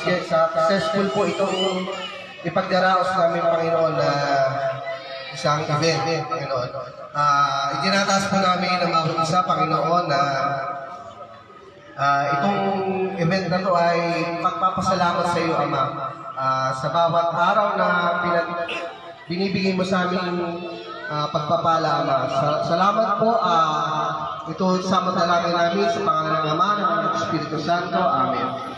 successful po itong ipagdaraos namin, Panginoon, na isang event, Panginoon. Itinataas po namin ang bawat isa, Panginoon, na itong event na to ay pagpapasalamat sa iyo, Ama, sa bawat araw na binibigay mo sa amin pagpapala, Ama. Salamat po. Ito sa madalangin namin sa pangalan ng Ama, ng Espiritu Santo. Amen.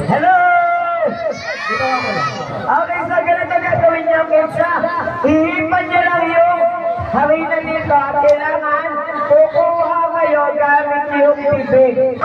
Hello! Okay, so ganito gagawin niyo, Kesa. Ihipan niyo lang yung hawin dito at kailangan kukuha kayo gamit yung bibig.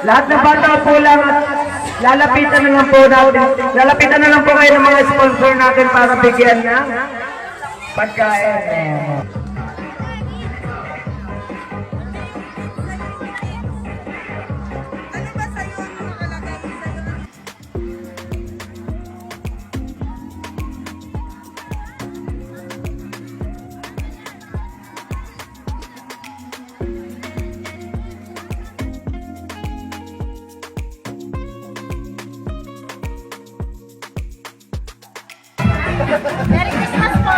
Lahat ng bata po lang, lalapitan na lang po natin. Lalapitan na lang po kayo ng mga sponsor natin para bigyan ng pagkain. Merry Christmas po!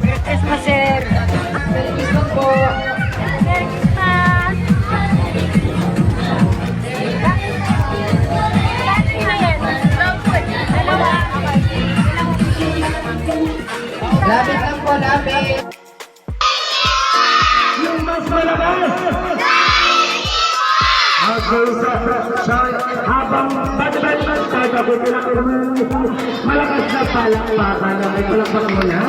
Merry Christmas, sir! Merry Christmas po! Merry Christmas! Lapit lang po, lapit! Yung mas malabas! Habang bad-bad-bad kagabi nila malakas na palakpakan na may palakpak mo na.